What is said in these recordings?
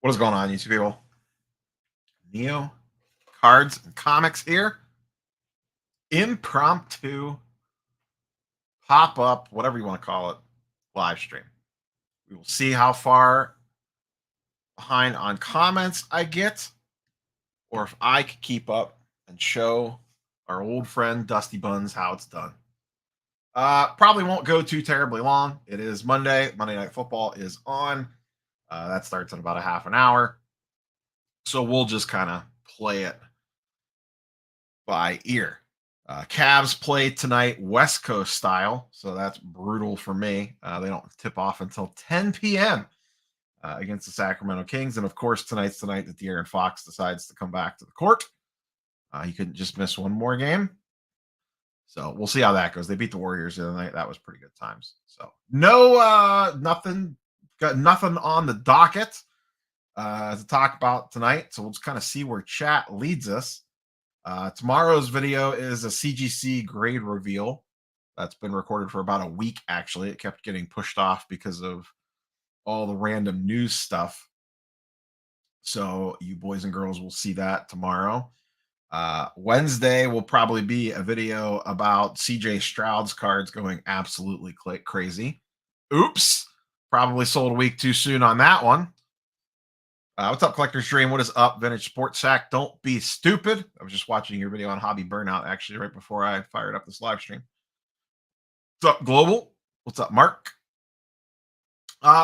What is going on, YouTube people? Neo Cards and Comics here. Impromptu pop-up, whatever you want to call it, live stream. We will see how far behind on comments I get, or if I could keep up and show our old friend Dusty Buns how it's done. Probably won't go too terribly long. It is Monday. Monday Night Football is on. That starts in about a half an hour. So we'll just kind of play it by ear. Cavs play tonight West Coast style, so that's brutal for me. They don't tip off until 10 p.m. Against the Sacramento Kings. And of course, tonight's the night that De'Aaron Fox decides to come back to the court. He couldn't just miss one more game. So we'll see how that goes. They beat the Warriors the other night. That was pretty good times. So nothing, got nothing on the docket to talk about tonight. So we'll just kind of see where chat leads us. Tomorrow's video is a CGC grade reveal. That's been recorded for about a week, actually. It kept getting pushed off because of all the random news stuff. So you boys and girls will see that tomorrow. Wednesday will probably be a video about CJ Stroud's cards going absolutely crazy. Oops. Probably sold a week too soon on that one. What's up, Collector's Dream? What is up, Vintage Sports Sack? Don't be stupid. I was just watching your video on Hobby Burnout, actually, right before I fired up this live stream. What's up, Global? What's up, Mark?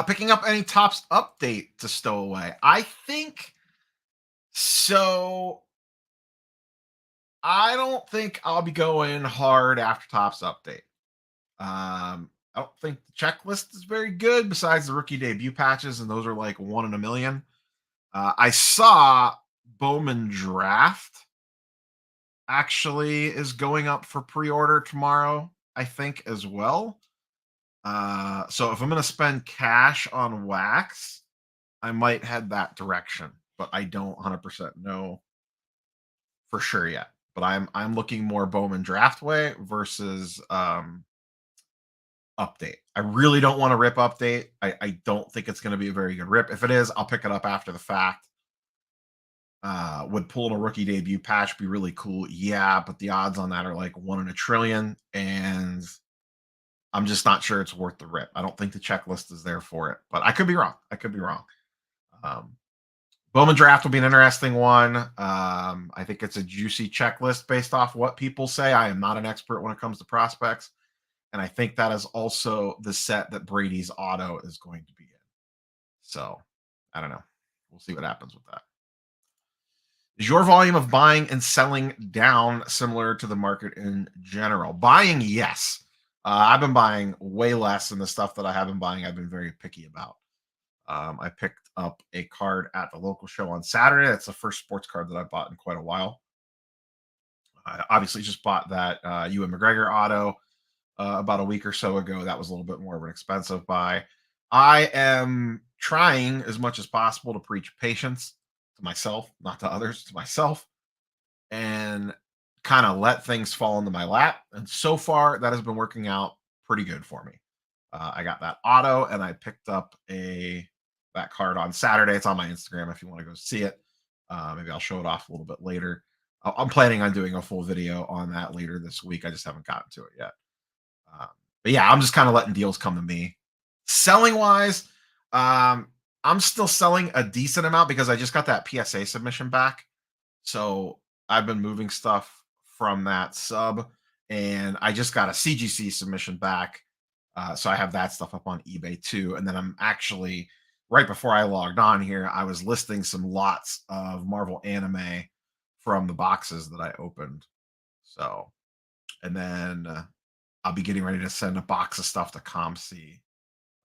Picking up any Topps update to stow away? I think so. I don't think I'll be going hard after Topps update. I don't think the checklist is very good besides the rookie debut patches, and those are like 1 in a million. I saw Bowman Draft actually is going up for pre-order tomorrow, I think, as well. So if I'm going to spend cash on wax, I might head that direction, but I don't 100% know for sure yet. But I'm looking more Bowman Draft way versus update. I really don't want to rip update. I don't think it's going to be a very good rip. If it is, I'll pick it up after the fact. Would pulling a rookie debut patch be really cool? Yeah, but the odds on that are like 1 in a trillion, and I'm just not sure it's worth the rip. I don't think the checklist is there for it, but I could be wrong. I could be wrong. Bowman Draft will be an interesting one. I think it's a juicy checklist based off what people say. I am not an expert when it comes to prospects, and I think that is also the set that Brady's auto is going to be in. So I don't know. We'll see what happens with that. Is your volume of buying and selling down similar to the market in general? Buying, yes. I've been buying way less, and the stuff that I have been buying, I've been very picky about. I picked up a card at the local show on Saturday. That's the first sports card that I bought in quite a while. I obviously just bought that Ewan McGregor auto about a week or so ago. That was a little bit more of an expensive buy. I am trying as much as possible to preach patience to myself, not to others, to myself, and kind of let things fall into my lap. And so far, that has been working out pretty good for me. I got that auto, and I picked up that card on Saturday. It's on my Instagram if you want to go see it. Maybe I'll show it off a little bit later. I'm planning on doing a full video on that later this week. I just haven't gotten to it yet. But yeah, I'm just kind of letting deals come to me. Selling wise, I'm still selling a decent amount because I just got that PSA submission back. So I've been moving stuff from that sub, and I just got a CGC submission back. So I have that stuff up on eBay too. And then I'm actually, right before I logged on here, I was listing some lots of Marvel anime from the boxes that I opened. So, and then I'll be getting ready to send a box of stuff to ComC.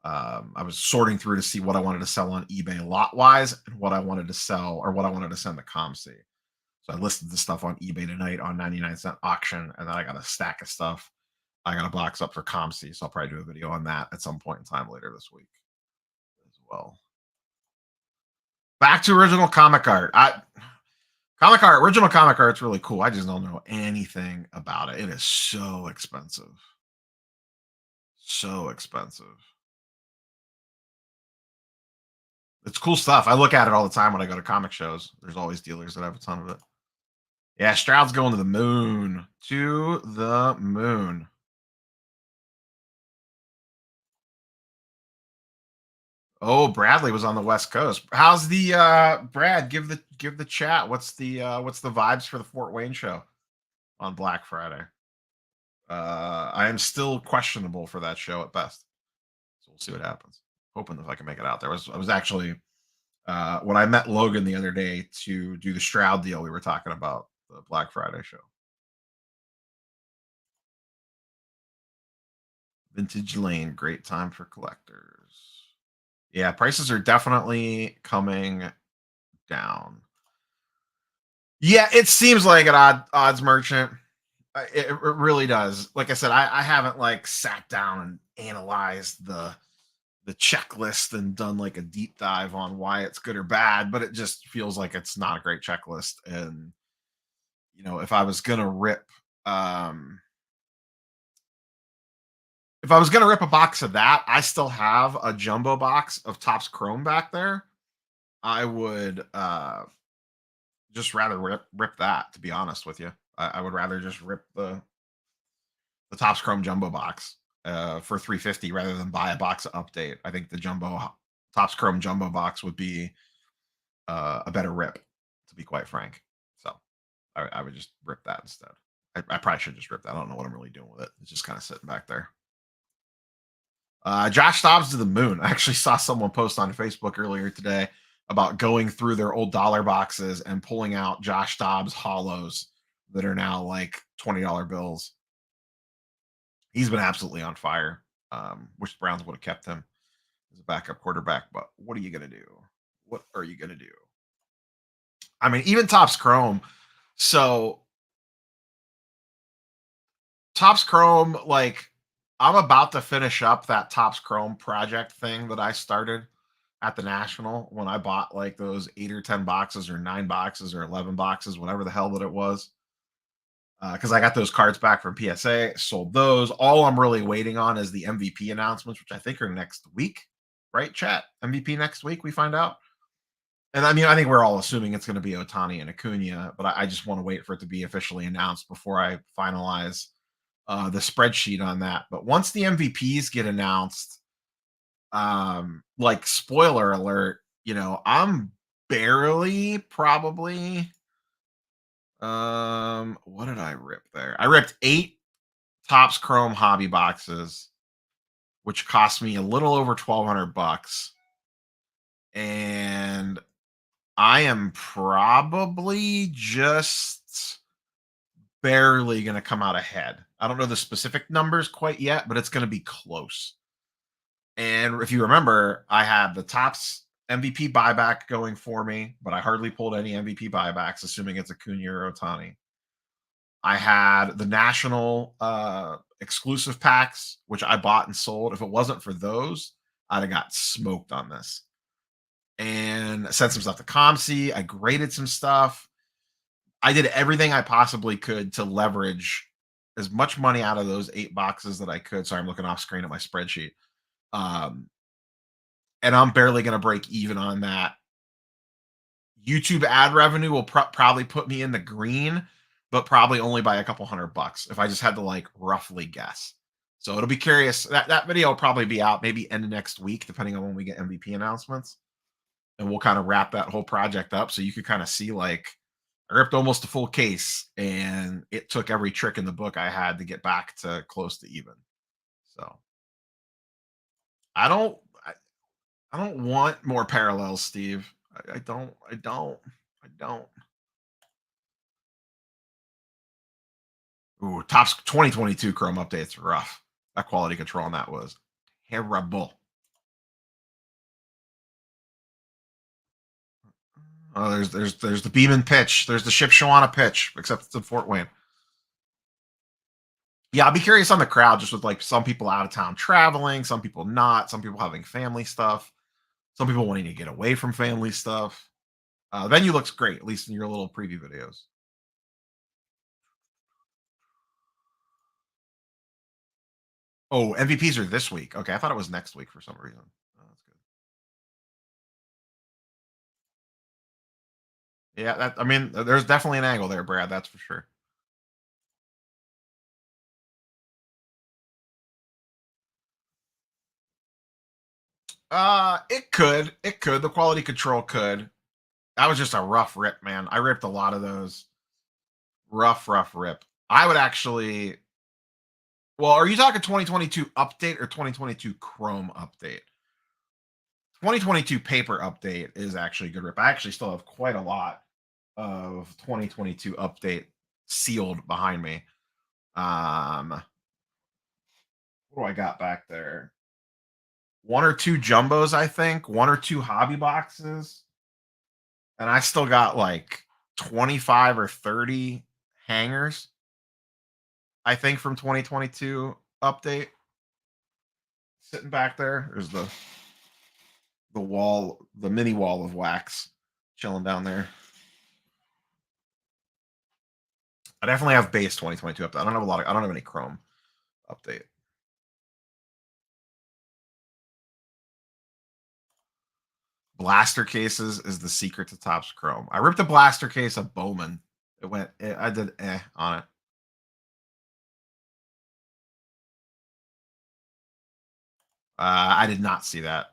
I was sorting through to see what I wanted to sell on eBay lot wise and what I wanted to sell or what I wanted to send to ComC. So I listed the stuff on eBay tonight on 99-cent auction, and then I got a stack of stuff. I got a box up for ComC, so I'll probably do a video on that at some point in time later this week as well. Back to original comic art. Original comic art's really cool. I just don't know anything about it. It is so expensive. So expensive. It's cool stuff. I look at it all the time when I go to comic shows. There's always dealers that have a ton of it. Yeah, Stroud's going to the moon. To the moon. Oh, Bradley was on the West Coast. How's the Brad? Give the chat. What's the vibes for the Fort Wayne show on Black Friday? I am still questionable for that show at best. So we'll see what happens. Hoping if I can make it out there. I was actually when I met Logan the other day to do the Stroud deal, we were talking about the Black Friday show. Vintage Lane, great time for collectors. Yeah, prices are definitely coming down. Yeah, it seems like an odds merchant. It really does. Like I said, I haven't like sat down and analyzed the checklist and done like a deep dive on why it's good or bad, but it just feels like it's not a great checklist. And if I was gonna rip, um, if I was gonna rip a box of that, I still have a jumbo box of Topps Chrome back there. I would just rather rip that. To be honest with you, I would rather just rip the Topps Chrome jumbo box for 350 rather than buy a box of update. I think the jumbo Topps Chrome jumbo box would be a better rip, to be quite frank. So I would just rip that instead. I probably should just rip that. I don't know what I'm really doing with it. It's just kind of sitting back there. Josh Dobbs to the moon. I actually saw someone post on Facebook earlier today about going through their old dollar boxes and pulling out Josh Dobbs hollows that are now like $20 bills. He's been absolutely on fire. Wish the Browns would have kept him as a backup quarterback, but what are you going to do? What are you going to do? I mean, even Topps Chrome. So Topps Chrome, like I'm about to finish up that Topps Chrome project thing that I started at the National when I bought like those 8 or 10 boxes or 9 boxes or 11 boxes, whatever the hell that it was. Because I got those cards back from PSA, sold those. All I'm really waiting on is the MVP announcements, which I think are next week, right? Chat MVP next week. We find out. And I mean, I think we're all assuming it's going to be Otani and Acuna, but I just want to wait for it to be officially announced before I finalize the spreadsheet on that. But once the MVPs get announced, like spoiler alert, I'm barely probably what did I rip there? I ripped 8 Topps Chrome hobby boxes, which cost me a little over $1,200. And I am probably just barely going to come out ahead. I don't know the specific numbers quite yet, but it's going to be close. And if you remember, I had the Topps MVP buyback going for me, but I hardly pulled any MVP buybacks, assuming it's Acuna or Otani. I had the national exclusive packs, which I bought and sold. If it wasn't for those, I'd have got smoked on this. And I sent some stuff to ComC. I graded some stuff. I did everything I possibly could to leverage as much money out of those 8 boxes that I could. Sorry, I'm looking off screen at my spreadsheet. Um, and I'm barely going to break even on that. YouTube ad revenue will probably put me in the green, but probably only by a couple $100 if I just had to like roughly guess. So it'll be curious. That video will probably be out maybe end of next week, depending on when we get MVP announcements. And we'll kind of wrap that whole project up. So you could kind of see like I ripped almost a full case and it took every trick in the book I had to get back to close to even. So I don't I, I don't want more parallels, Steve. I don't. Ooh, Topps 2022 Chrome update's rough. That quality control on that was terrible. Oh, there's the Beeman pitch. There's the Ship Shawana pitch, except it's in Fort Wayne. Yeah, I'll be curious on the crowd, just with like some people out of town traveling, some people not, some people having family stuff, some people wanting to get away from family stuff. Venue looks great, at least in your little preview videos. Oh, MVPs are this week. Okay, I thought it was next week for some reason. Oh, that's good. Yeah, that I mean, there's definitely an angle there, Brad. That's for sure. It could. It could. The quality control could. That was just a rough rip, man. I ripped a lot of those. Rough rip. I would actually. Well, are you talking 2022 update or 2022 Chrome update? 2022 paper update is actually a good rip. I actually still have quite a lot of 2022 update sealed behind me. What do I got back there? One or two jumbos, I think. One or two hobby boxes, and I still got like 25 or 30 hangers. I think from 2022 update sitting back there. There's the wall, the mini wall of wax chilling down there. I definitely have base 2022 update. I don't have a lot of. I don't have any Chrome update. Blaster cases is the secret to Topps Chrome. I ripped a blaster case of Bowman. It went. I did on it. I did not see that.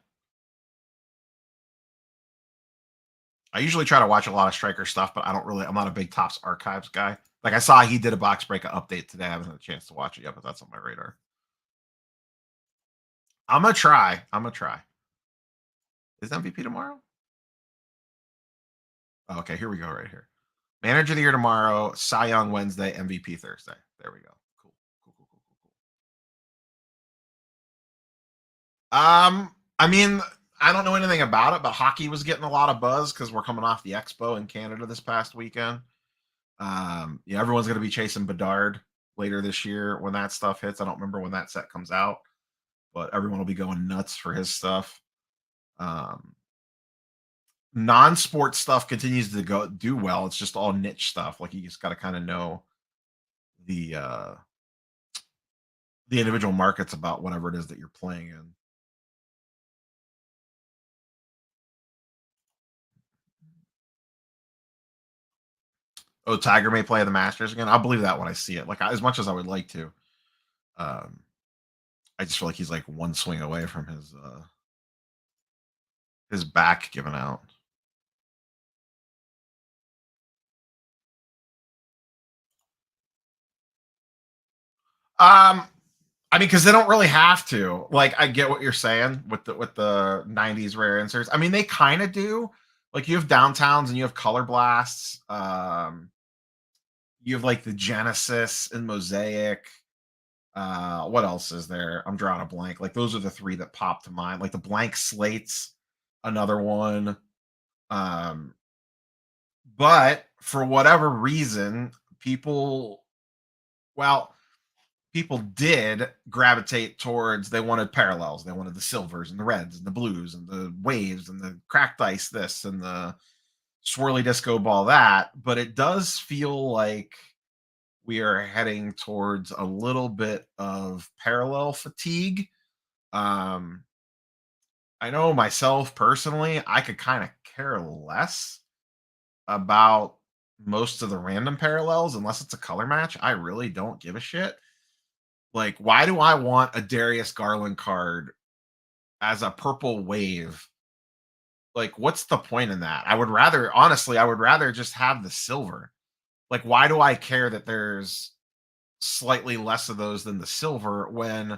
I usually try to watch a lot of Striker stuff, but I don't really. I'm not a big Topps Archives guy. Like I saw he did a box break update today. I haven't had a chance to watch it yet, but that's on my radar. I'm gonna try. I'm gonna try. Is MVP tomorrow? Oh, okay, here we go. Right here. Manager of the year tomorrow. Cy Young Wednesday. MVP Thursday. There we go. Cool. I mean, I don't know anything about it, but hockey was getting a lot of buzz because we're coming off the Expo in Canada this past weekend. Yeah, everyone's going to be chasing Bedard later this year when that stuff hits. I don't remember when that set comes out, but everyone will be going nuts for his stuff. Um, Non-sport stuff continues to go do well. It's just all niche stuff. Like you just got to kind of know the uh the individual markets about whatever it is that you're playing in. Oh, Tiger may play the Masters again. I'll believe that when I see it. Like as much as I would like to, um, I just feel like he's like one swing away from his back giving out. Um, I mean, because they don't really have to. Like, I get what you're saying with the '90s rare inserts. I mean, they kind of do. Like, you have downtowns and you have color blasts. You have like the Genesis and Mosaic. What else is there? I'm drawing a blank. Like, those are the three that pop to mind. Like the blank slates, another one. Um, but for whatever reason, people, well, people did gravitate towards they wanted parallels. They wanted the silvers and the reds and the blues and the waves and the cracked ice this and the swirly disco ball that. But it does feel like we are heading towards a little bit of parallel fatigue. Um, I know myself personally, I could kind of care less about most of the random parallels unless it's a color match. I really don't give a shit. Like, why do I want a Darius Garland card as a purple wave? Like, what's the point in that? I would rather, honestly, I would rather just have the silver. Like, why do I care that there's slightly less of those than the silver when,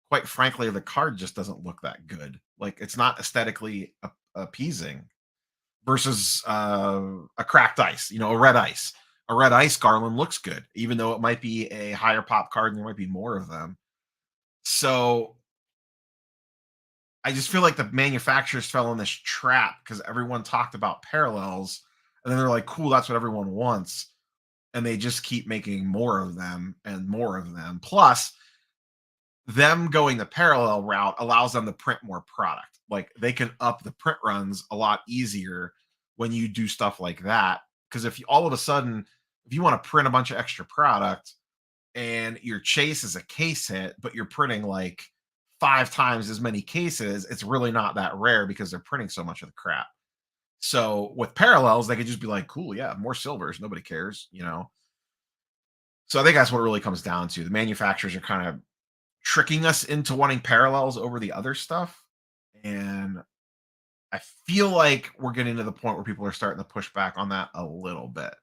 quite frankly, the card just doesn't look that good? Like, it's not aesthetically appeasing versus a cracked ice, a red ice. A red ice Garland looks good, even though it might be a higher pop card and there might be more of them. So I just feel like the manufacturers fell in this trap because everyone talked about parallels and then they're like, cool, that's what everyone wants. And they just keep making more of them and more of them. Plus, them going the parallel route allows them to print more product. Like they can up the print runs a lot easier when you do stuff like that. Because if you all of a sudden, if you want to print a bunch of extra product, and your chase is a case hit, but you're printing like 5 times as many cases, it's really not that rare because they're printing so much of the crap. So with parallels, they could just be like, cool, yeah, more silvers, nobody cares, you know. So I think that's what it really comes down to. The manufacturers are kind of tricking us into wanting parallels over the other stuff. And I feel like we're getting to the point where people are starting to push back on that a little bit,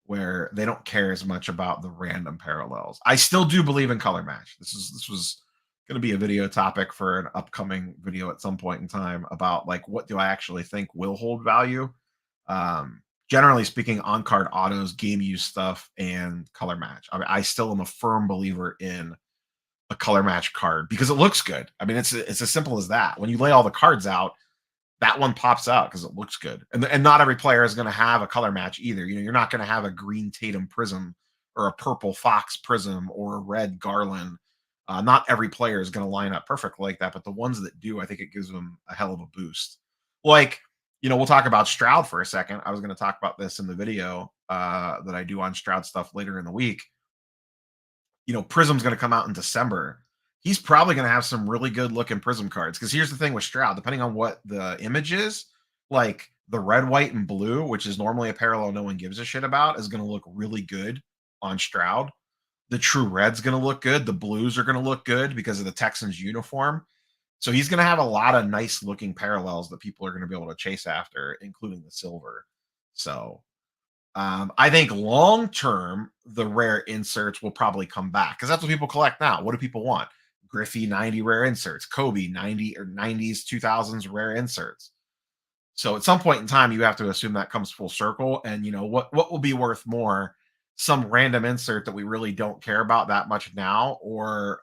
where they don't care as much about the random parallels. I still do believe in color match. This was going to be a video topic for an upcoming video at some point in time about like what do I actually think will hold value. Generally speaking, on card autos, game use stuff, and color match. I mean, I still am a firm believer in a color match card because it looks good. I mean, it's as simple as that. When you lay all the cards out, that one pops out because it looks good. And not every player is going to have a color match either. You know, you're not going to have a green Tatum Prism or a purple Fox Prism or a red Garland. Not every player is going to line up perfect like that, but the ones that do, I think it gives them a hell of a boost. Like, you know, we'll talk about Stroud for a second. I was going to talk about this in the video that I do on Stroud stuff later in the week. You know, Prism's going to come out in December. He's probably going to have some really good looking Prism cards. Because here's the thing with Stroud, depending on what the image is, like the red, white, and blue, which is normally a parallel no one gives a shit about, is going to look really good on Stroud. The true red's going to look good. The blues are going to look good because of the Texans uniform. So he's going to have a lot of nice looking parallels that people are going to be able to chase after, including the silver. So I think long term, the rare inserts will probably come back because that's what people collect now. What do people want? Griffey 90 rare inserts, Kobe 90 or 90s, 2000s rare inserts. So at some point in time, you have to assume that comes full circle. And you know what will be worth more? Some random insert that we really don't care about that much now, or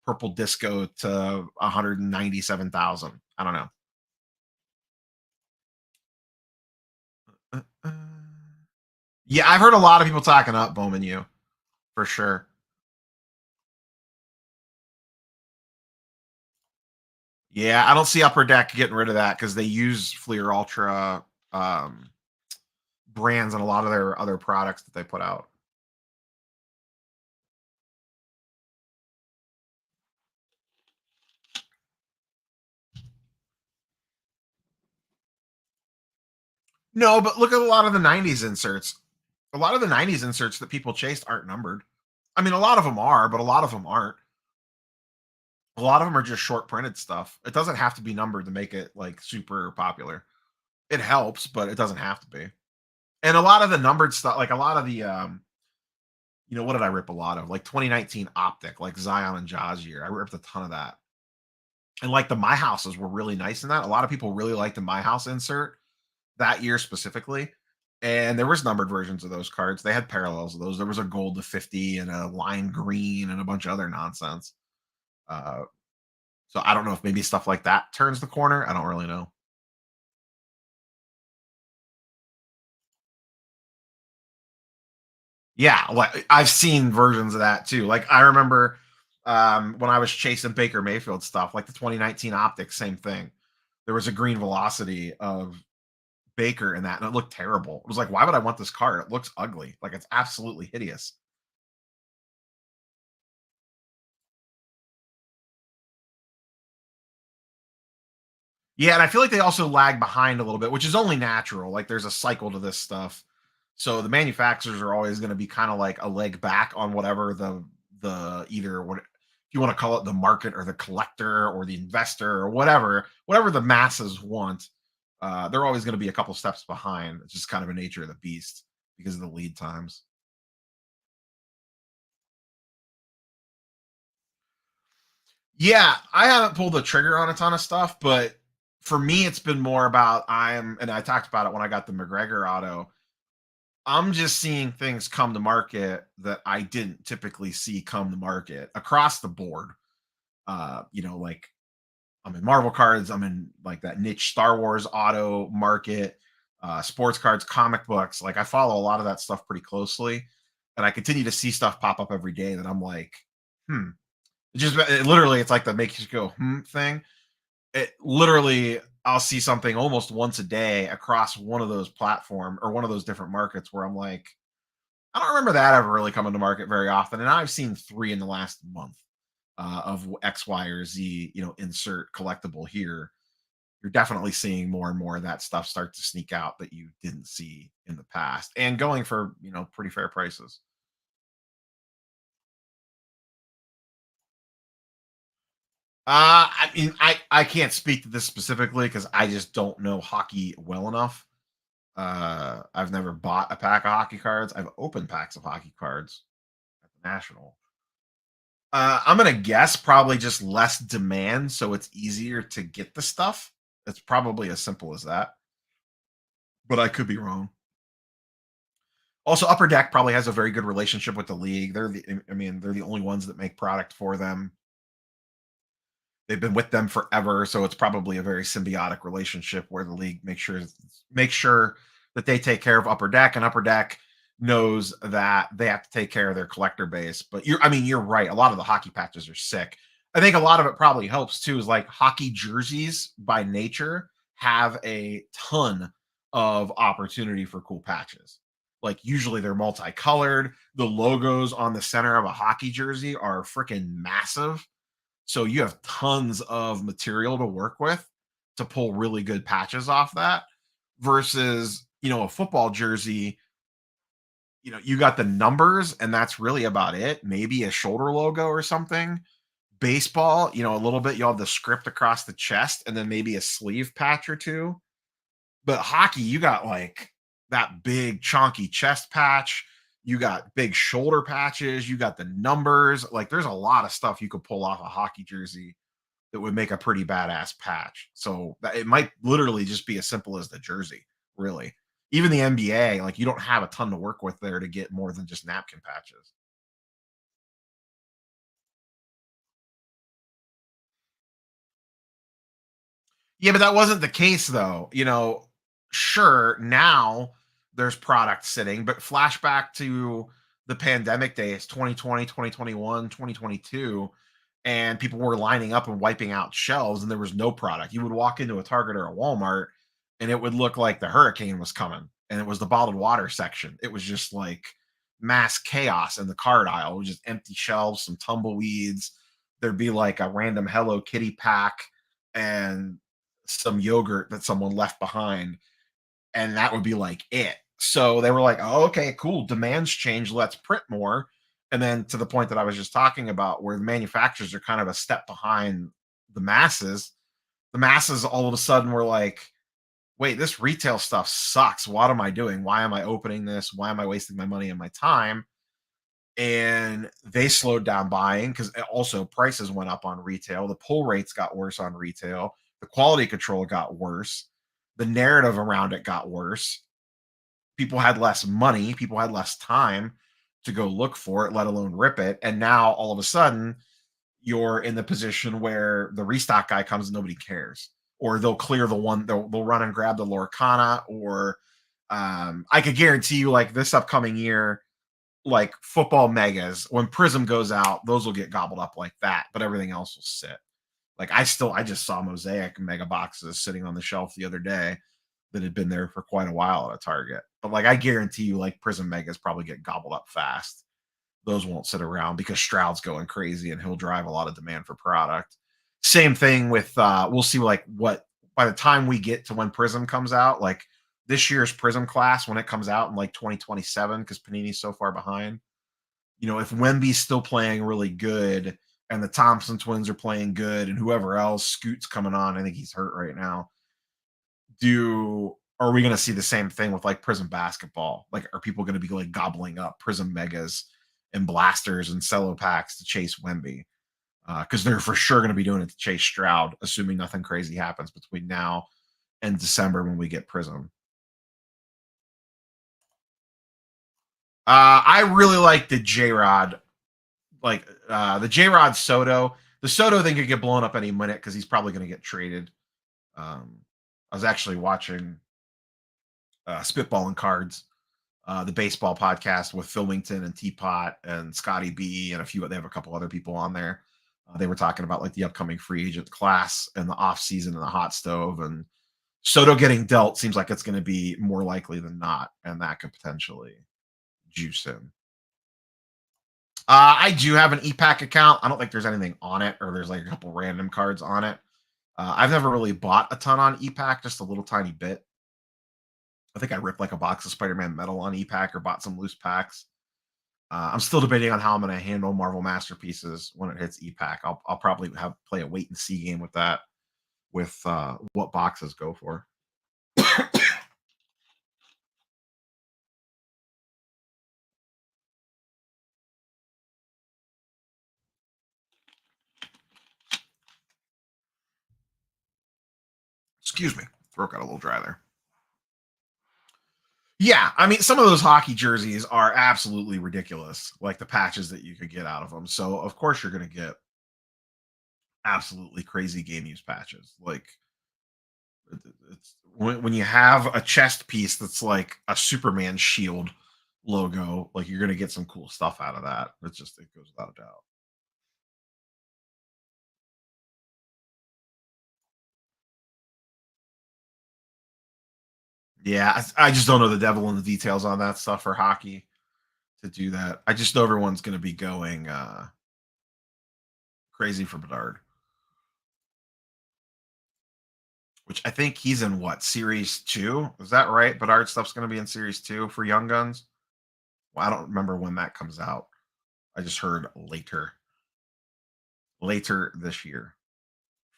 purple disco to 197,000. I don't know. Uh, Yeah, I've heard a lot of people talking up Bowman U for sure. Yeah, I don't see Upper Deck getting rid of that because they use Fleer Ultra um, brands and a lot of their other products that they put out. No, but look at a lot of the 90s inserts. A lot of the 90s inserts that people chased aren't numbered. I mean, a lot of them are, but a lot of them aren't. A lot of them are just short printed stuff. It doesn't have to be numbered to make it like super popular. It helps, but it doesn't have to be. And a lot of the numbered stuff, like a lot of the you know, what did I rip a lot of? Like 2019 Optic, like Zion and Jazier. I ripped a ton of that. And like the My Houses were really nice in that. A lot of people really liked the My House insert that year specifically. And there was numbered versions of those cards. They had parallels of those. There was a gold to 50 and a lime green and a bunch of other nonsense. Uh, so I don't know if maybe stuff like that turns the corner. I don't really know. Yeah, like I've seen versions of that too. Like I remember when I was chasing Baker Mayfield stuff, like the 2019 optics, same thing. There was a green velocity of Baker in that, and it looked terrible. It was like, why would I want this card? It looks ugly. Like it's absolutely hideous. Yeah, and I feel like they also lag behind a little bit, which is only natural. Like there's a cycle to this stuff. So the manufacturers are always going to be kind of like a leg back on whatever the either what if you want to call it the market or the collector or the investor or whatever the masses want. They're always going to be a couple steps behind. It's just kind of a nature of the beast because of the lead times. Yeah, I haven't pulled the trigger on a ton of stuff, but for me, it's been more about and I talked about it when I got the McGregor auto. I'm just seeing things come to market that I didn't typically see come to market across the board. You know, like I'm in Marvel cards, I'm in like that niche Star Wars auto market, sports cards, comic books. Like I follow a lot of that stuff pretty closely, and I continue to see stuff pop up every day that I'm like, hmm. Literally, it's like the makes you go thing. It literally, I'll see something almost once a day across one of those platform or one of those different markets where I'm like, I don't remember that ever really coming to market very often. And I've seen 3 in the last month of X, Y, or Z, you know, insert collectible here. you're definitely seeing more and more of that stuff start to sneak out that you didn't see in the past, and going for pretty fair prices. I mean, I can't speak to this specifically because I just don't know hockey well enough. I've never bought a pack of hockey cards. I've opened packs of hockey cards at the National. I'm gonna guess probably just less demand, so it's easier to get the stuff. It's probably as simple as that, but I could be wrong. Also, Upper Deck probably has a very good relationship with the league. I mean, they're the only ones that make product for them. They've been with them forever, so it's probably a very symbiotic relationship where the league makes sure that they take care of Upper Deck, and Upper Deck knows that they have to take care of their collector base. But I mean, you're right. A lot of the hockey patches are sick. I think a lot of it probably helps too. Is like hockey jerseys by nature have a ton of opportunity for cool patches. Like usually they're multicolored. The logos on the center of a hockey jersey are freaking massive, so you have tons of material to work with to pull really good patches off that versus, a football jersey, you got the numbers and that's really about it. Maybe a shoulder logo or something. Baseball, a little bit, you'll have the script across the chest and then maybe a sleeve patch or two. But hockey, you got like that big chunky chest patch. You got big shoulder patches. You got the numbers. Like there's a lot of stuff you could pull off a hockey jersey that would make a pretty badass patch. So it might literally just be as simple as the jersey, really. Even the NBA, like you don't have a ton to work with there to get more than just napkin patches. Yeah, but that wasn't the case though. Sure, now there's product sitting, but flashback to the pandemic days, 2020, 2021, 2022, and people were lining up and wiping out shelves and there was no product. You would walk into a Target or a Walmart and it would look like the hurricane was coming and it was the bottled water section. It was just like mass chaos in the card aisle. It was just empty shelves, some tumbleweeds. There'd be like a random Hello Kitty pack and some yogurt that someone left behind, and that would be like it. So they were like, "Oh, okay, cool. Demands change. Let's print more." And then to the point that I was just talking about, where the manufacturers are kind of a step behind the masses all of a sudden were like, "Wait, this retail stuff sucks. What am I doing? Why am I opening this? Why am I wasting my money and my time?" And they slowed down buying because also prices went up on retail. The pull rates got worse on retail. The quality control got worse. The narrative around it got worse. People had less money. People had less time to go look for it, let alone rip it. And now all of a sudden, you're in the position where the restock guy comes and nobody cares, or they'll clear the one. They'll run and grab the Lorcana, or I could guarantee you, like this upcoming year, like football megas, when Prism goes out, those will get gobbled up like that, but everything else will sit. Like I just saw Mosaic mega boxes sitting on the shelf the other day that had been there for quite a while at a Target. But like I guarantee you, like Prism megas probably get gobbled up fast. Those won't sit around because Stroud's going crazy and he'll drive a lot of demand for product. Same thing with we'll see like what by the time we get to when Prism comes out, like this year's Prism class when it comes out in like 2027 because Panini's so far behind. If Wemby's still playing really good and the Thompson twins are playing good and whoever else, Scoot's coming on, I think he's hurt right now. Are we going to see the same thing with like Prism basketball? Like, are people going to be like gobbling up Prism megas and blasters and cello packs to chase Wemby? Because they're for sure going to be doing it to chase Stroud, assuming nothing crazy happens between now and December when we get Prism. I really like the J Rod, like the J Rod Soto. The Soto thing could get blown up any minute because he's probably going to get traded. Um, I was actually watching Spitballing Cards, the baseball podcast with Philwington and Teapot and Scotty B and a few. They have a couple other people on there. They were talking about like the upcoming free agent class and the off season and the hot stove, and Soto getting dealt seems like it's going to be more likely than not, and that could potentially juice him. I do have an EPAC account. I don't think there's anything on it, or there's like a couple random cards on it. I've never really bought a ton on ePack, just a little tiny bit. I think I ripped like a box of Spider-Man Metal on ePack or bought some loose packs. I'm still debating on how I'm going to handle Marvel Masterpieces when it hits ePack. I'll probably play a wait and see game with that, with what boxes go for. Excuse me, throat got a little dry there. Yeah, I mean, some of those hockey jerseys are absolutely ridiculous, like the patches that you could get out of them. So of course you're going to get absolutely crazy game use patches. Like it's when you have a chest piece that's like a Superman shield logo, like you're gonna get some cool stuff out of that. It goes without a doubt. Yeah, I just don't know the devil in the details on that stuff for hockey to do that. I just know everyone's gonna be going crazy for Bedard, which I think he's in what series two? Is that right? Bedard stuff's gonna be in series two for Young Guns. Well, I don't remember when that comes out. I just heard later this year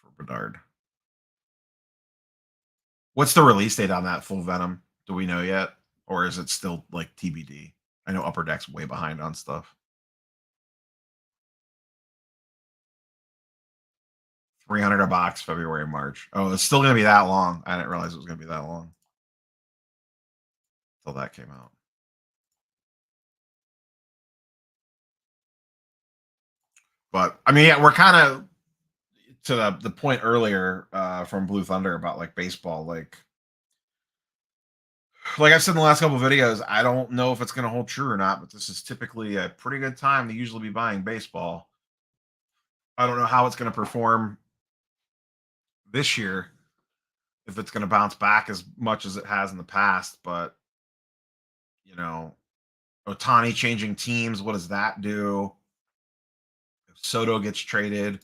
for Bedard. What's the release date on that full Venom? Do we know yet? Or is it still like TBD? I know Upper Deck's way behind on stuff. 300 a box, February, March. Oh, it's still gonna be that long. I didn't realize it was gonna be that long until that came out. But I mean, yeah, we're kind of to the point earlier from Blue Thunder about like baseball. Like I've said in the last couple of videos, I don't know if it's going to hold true or not, but this is typically a pretty good time to usually be buying baseball. I don't know how it's going to perform this year, if it's going to bounce back as much as it has in the past, but you know, Otani changing teams, what does that do? If Soto gets traded,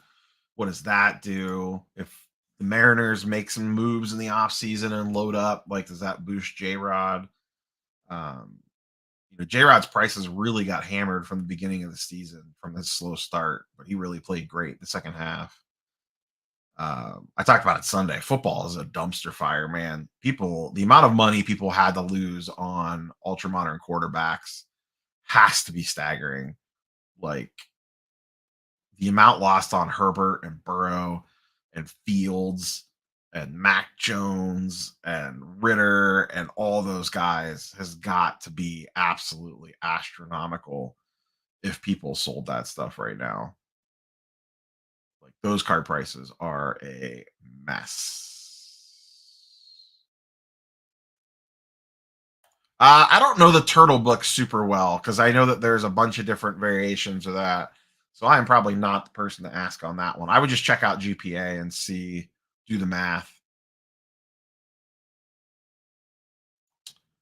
what does that do? If the Mariners make some moves in the offseason and load up, like does that boost J Rod? Um, J Rod's prices really got hammered from the beginning of the season from his slow start, but he really played great the second half. I talked about it Sunday. Football is a dumpster fire, man. The amount of money people had to lose on ultra modern quarterbacks has to be staggering. Like the amount lost on Herbert and Burrow and Fields and Mac Jones and Ritter and all those guys has got to be absolutely astronomical if people sold that stuff right now. Like those card prices are a mess. I don't know the turtle book super well because I know that there's a bunch of different variations of that. So I am probably not the person to ask on that one. I would just check out GPA and do the math.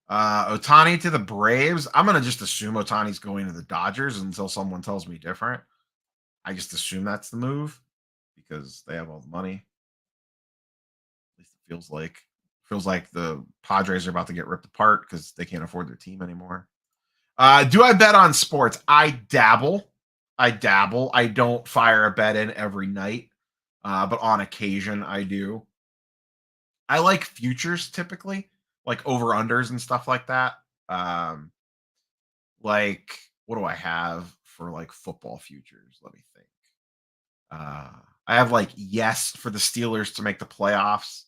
Otani to the Braves. I'm gonna just assume Otani's going to the Dodgers until someone tells me different. I just assume that's the move because they have all the money. At least it feels like the Padres are about to get ripped apart because they can't afford their team anymore. Do I bet on sports? I dabble. I don't fire a bet in every night, but on occasion I do. I like futures typically, like over unders and stuff like that. Um, like what do I have for like football futures? Let me think. Uh, I have like yes for the Steelers to make the playoffs.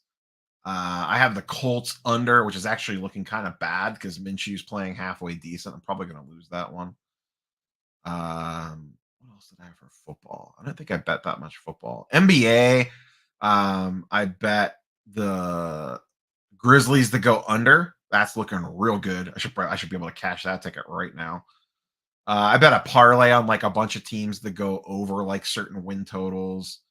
I have the Colts under, which is actually looking kind of bad because Minshew's playing halfway decent. I'm probably going to lose that one. What else did I have for football? I don't think I bet that much football. NBA, I bet the Grizzlies to go under. That's looking real good. I should be able to cash that ticket right now. I bet a parlay on like a bunch of teams that go over like certain win totals.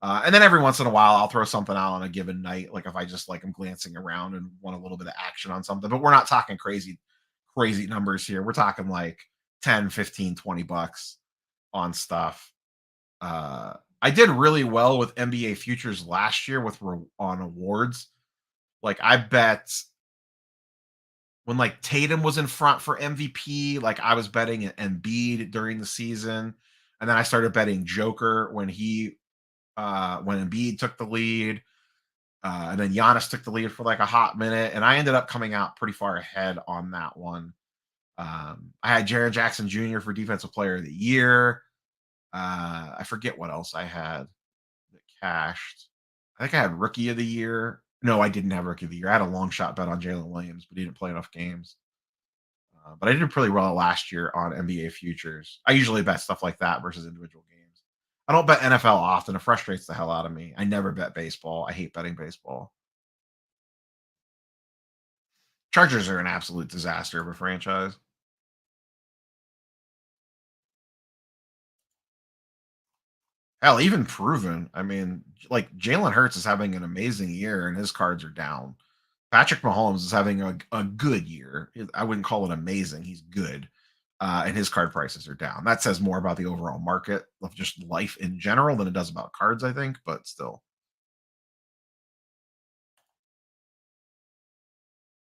And then every once in a while, I'll throw something out on a given night. Like if I just like I'm glancing around and want a little bit of action on something, but we're not talking crazy numbers here. We're talking like 10, 15, $20 on stuff. I did really well with NBA futures last year with on awards. Like I bet when like Tatum was in front for MVP, like I was betting Embiid during the season, and then I started betting Joker when Embiid took the lead, and then Giannis took the lead for like a hot minute, and I ended up coming out pretty far ahead on that one. I had Jaren Jackson Jr. for Defensive Player of the Year. I forget what else I had that cashed. I think I had Rookie of the Year. No, I didn't have Rookie of the Year. I had a long shot bet on Jalen Williams, but he didn't play enough games. But I did pretty well last year on NBA futures. I usually bet stuff like that versus individual games. I don't bet NFL often. It frustrates the hell out of me. I never bet baseball. I hate betting baseball. Chargers are an absolute disaster of a franchise. Hell, even proven. I mean, like Jalen Hurts is having an amazing year and his cards are down. Patrick Mahomes is having a good year. I wouldn't call it amazing. He's good. And his card prices are down. That says more about the overall market of just life in general than it does about cards, I think, but still.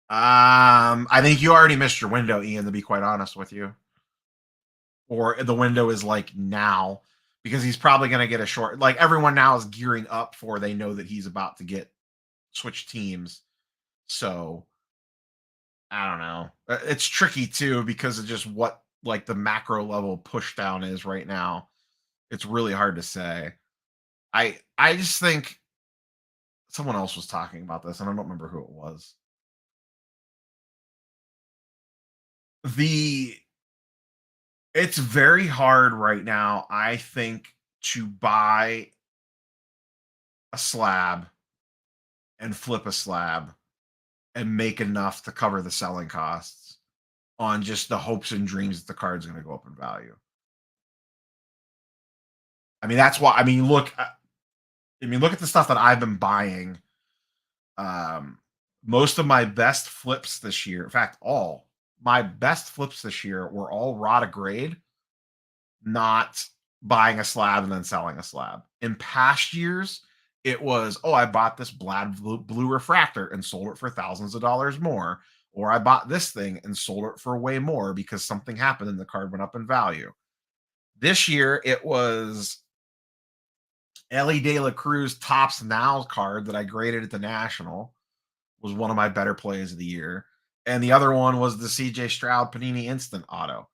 I think you already missed your window, Ian, to be quite honest with you. Or the window is like now because he's probably going to get a short. Like everyone now is gearing up for they know that he's about to get switch teams. So I don't know. It's tricky too because of just what like the macro level push down is right now. It's really hard to say. I just think someone else was talking about this, and I don't remember who it was. The It's very hard right now, I think, to buy a slab and flip a slab and make enough to cover the selling costs on just the hopes and dreams that the card's going to go up in value. I mean, that's why. I mean, look at the stuff that I've been buying. Um, Most of my best flips this year, in fact, all my best flips this year were all raw to grade, not buying a slab and then selling a slab. In past years, it was, oh, I bought this blue refractor and sold it for thousands of dollars more. Or I bought this thing and sold it for way more because something happened and the card went up in value. This year, it was Ellie De La Cruz Tops Now card that I graded at the National was one of my better plays of the year. And the other one was the CJ Stroud Panini Instant Auto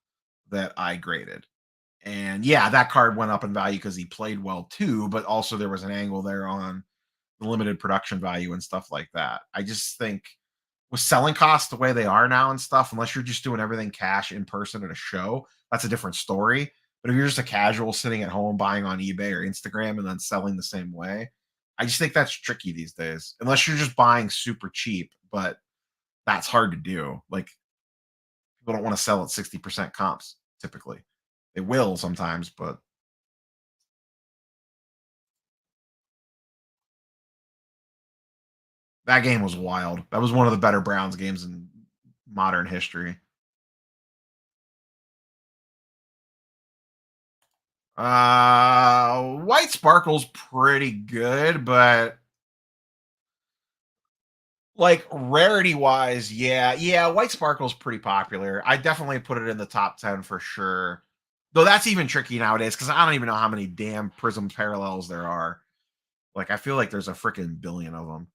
that I graded. And yeah, that card went up in value because he played well too, but also there was an angle there on the limited production value and stuff like that. I just think with selling costs the way they are now and stuff, unless you're just doing everything cash in person at a show, that's a different story. But if you're just a casual sitting at home buying on eBay or Instagram and then selling the same way, I just think that's tricky these days. Unless you're just buying super cheap, but that's hard to do. Like people don't want to sell at 60% comps typically. They will sometimes, but that game was wild. That was one of the better Browns games in modern history. White Sparkle's pretty good, but like rarity wise, yeah, White Sparkle's pretty popular. I definitely put it in the top 10 for sure. Though that's even tricky nowadays because I don't even know how many damn Prism parallels there are. Like I feel like there's a freaking billion of them.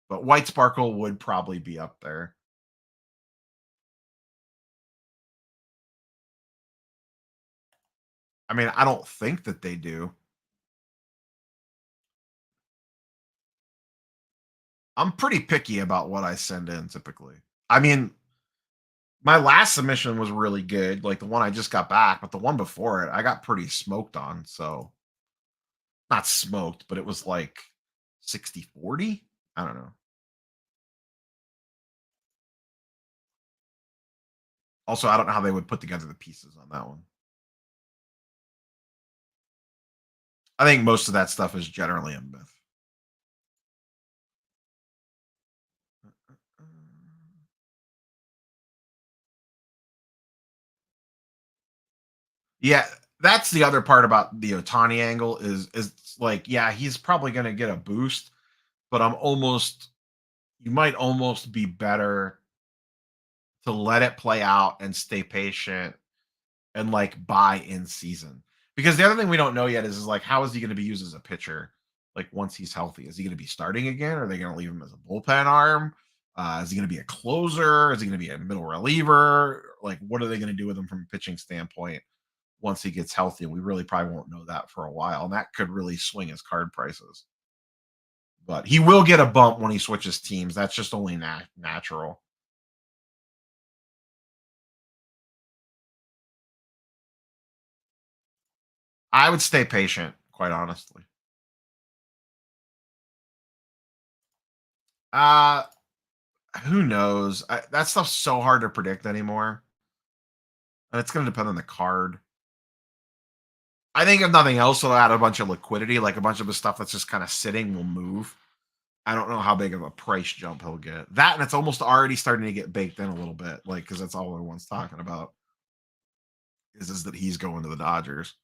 But White Sparkle would probably be up there. I mean, I don't think that they do. I'm pretty picky about what I send in typically. I mean, my last submission was really good, like the one I just got back, but the one before it, I got pretty smoked on. So, not smoked, but it was like 60-40. I don't know. Also, I don't know how they would put together the pieces on that one. I think most of that stuff is generally a myth. Yeah, That's the other part about the Otani angle is like, yeah, he's probably going to get a boost, but you might almost be better to let it play out and stay patient and like buy in season. Because the other thing we don't know yet is like, how is he going to be used as a pitcher? Like once he's healthy, is he going to be starting again? Are they going to leave him as a bullpen arm? Is he going to be a closer? Is he going to be a middle reliever? Like, what are they going to do with him from a pitching standpoint once he gets healthy? We really probably won't know that for a while, and that could really swing his card prices. But he will get a bump when he switches teams. That's just only natural. I would stay patient, quite honestly. Uh, who knows? That stuff's so hard to predict anymore. And it's going to depend on the card. I think if nothing else, it'll add a bunch of liquidity, like a bunch of the stuff that's just kind of sitting will move. I don't know how big of a price jump he'll get. That and it's almost already starting to get baked in a little bit, like because that's all everyone's talking about is that he's going to the Dodgers.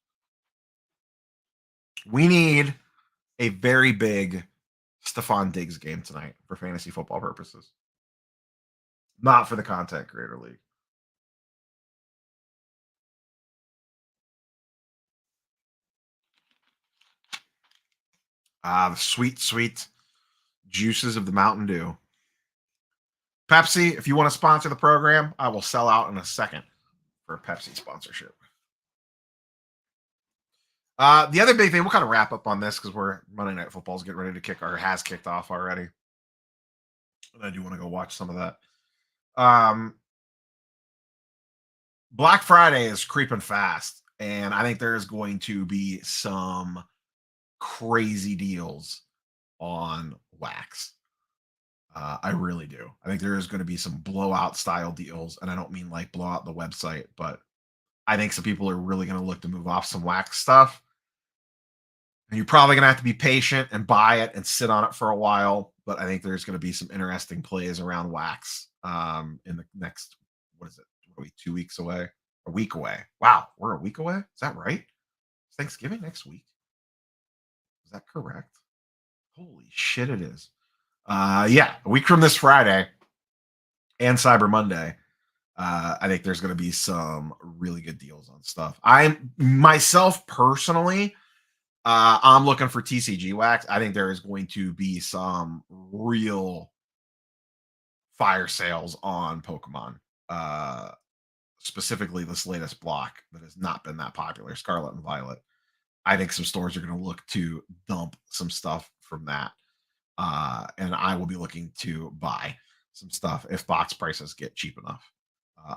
We need a very big Stephon Diggs game tonight for fantasy football purposes, not for the content creator league. The sweet, sweet juices of the Mountain Dew. Pepsi, if you want to sponsor the program, I will sell out in a second for a Pepsi sponsorship. The other big thing, we'll kind of wrap up on this because we're Monday Night Football's getting ready to kick or has kicked off already. And I do want to go watch some of that. Black Friday is creeping fast, and I think there's going to be some crazy deals on wax. I really do. I think there is going to be some blowout style deals, and I don't mean like blow out the website, but I think some people are really going to look to move off some wax stuff. And you're probably going to have to be patient and buy it and sit on it for a while. But I think there's going to be some interesting plays around wax in the next, what is it? What are we 2 weeks away? A week away. Wow, we're a week away. Is that right? Is Thanksgiving next week? Is that correct? Holy shit, it is. Yeah, a week from this Friday and Cyber Monday. I think there's going to be some really good deals on stuff. I'm myself personally, I'm looking for TCG wax. I think there is going to be some real fire sales on Pokemon. Specifically this latest block that has not been that popular, Scarlet and Violet. I think some stores are going to look to dump some stuff from that. And I will be looking to buy some stuff if box prices get cheap enough.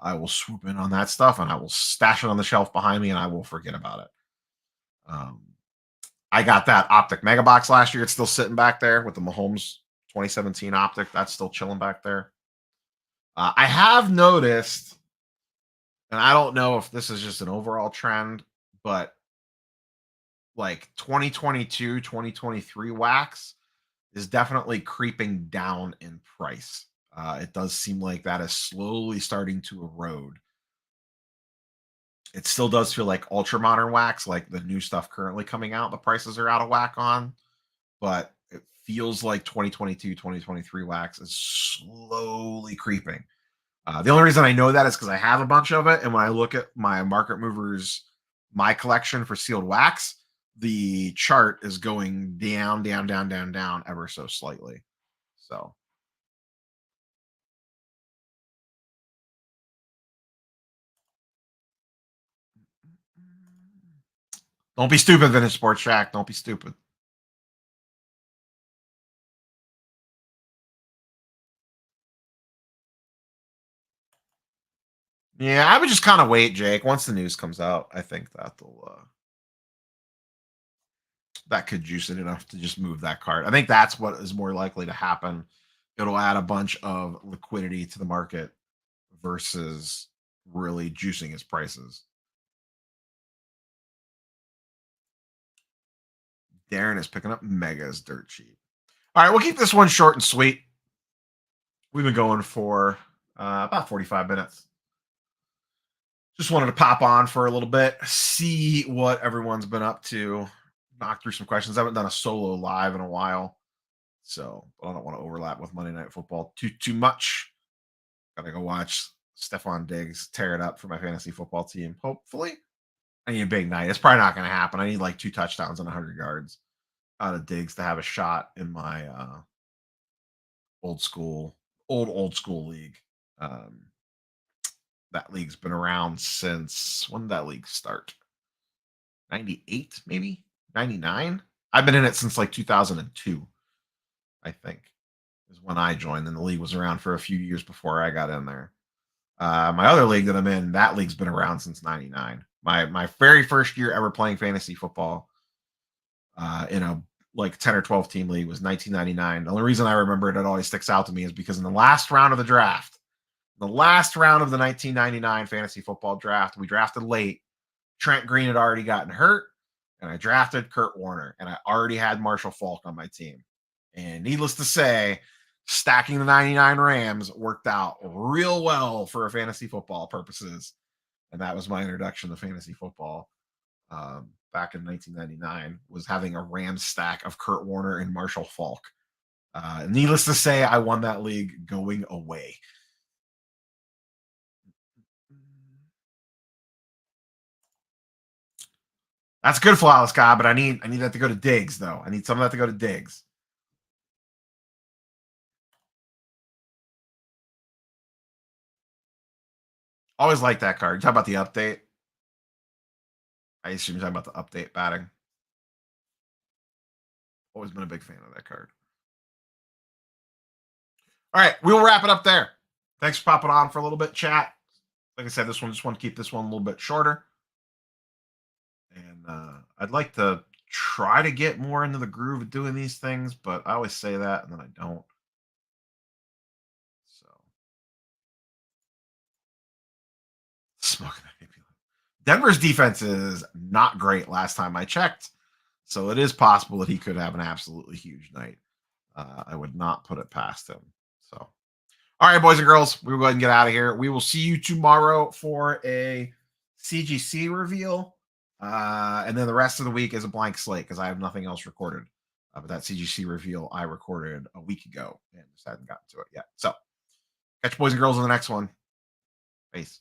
I will swoop in on that stuff and I will stash it on the shelf behind me and I will forget about it. I got that Optic Mega Box last year. It's still sitting back there with the Mahomes 2017 Optic. That's still chilling back there. I have noticed, and I don't know if this is just an overall trend, but like 2022, 2023 wax is definitely creeping down in price. It does seem like that is slowly starting to erode. It still does feel like ultra modern wax, like the new stuff currently coming out, the prices are out of whack on, but it feels like 2022, 2023 wax is slowly creeping. The only reason I know that is because I have a bunch of it. And when I look at my Market Movers, my collection for sealed wax, the chart is going down, down, down, down, down ever so slightly. So don't be stupid, Vintage Sports Shack. Don't be stupid. Yeah, I would just kind of wait, Jake. Once the news comes out, I think that could juice it enough to just move that card. I think that's what is more likely to happen. It'll add a bunch of liquidity to the market versus really juicing its prices. Darren is picking up Mega's dirt cheap. All right, we'll keep this one short and sweet. We've been going for about 45 minutes. Just wanted to pop on for a little bit, see what everyone's been up to, knock through some questions. I haven't done a solo live in a while, so I don't want to overlap with Monday Night Football too much. Gotta go watch Stephon Diggs tear it up for my fantasy football team. Hopefully, I need a big night. It's probably not going to happen. I need like 2 touchdowns and 100 yards out of Diggs to have a shot in my old school, old school league. Um, that league's been around since when did that league start? 98, maybe 99. I've been in it since like 2002, I think, is when I joined. And the league was around for a few years before I got in there. My other league that I'm in, that league's been around since '99. My very first year ever playing fantasy football in a like 10 or 12 team league was 1999. The only reason I remember it always sticks out to me is because in the last round of the draft, the last round of the 1999 fantasy football draft, we drafted late. Trent Green had already gotten hurt, and I drafted Kurt Warner, and I already had Marshall Faulk on my team. And needless to say, stacking the 99 Rams worked out real well for fantasy football purposes. And that was my introduction to fantasy football back in 1999, was having a Rams stack of Kurt Warner and Marshall Faulk. Needless to say, I won that league going away. That's good, Flawless God, but I need that to go to Diggs, though. I need some of that to go to Diggs. Always like that card. You talk about the update. I assume you're talking about the update batting. Always been a big fan of that card. All right, we will wrap it up there. Thanks for popping on for a little bit, chat. Like I said, this one, just want to keep this one a little bit shorter. And I'd like to try to get more into the groove of doing these things, but I always say that and then I don't. So, smoking that. Denver's defense is not great last time I checked. So it is possible that he could have an absolutely huge night. I would not put it past him. So, all right, boys and girls, we will go ahead and get out of here. We will see you tomorrow for a CGC reveal. And then the rest of the week is a blank slate because I have nothing else recorded. But that CGC reveal I recorded a week ago and just hadn't gotten to it yet. So, catch boys and girls in the next one. Peace.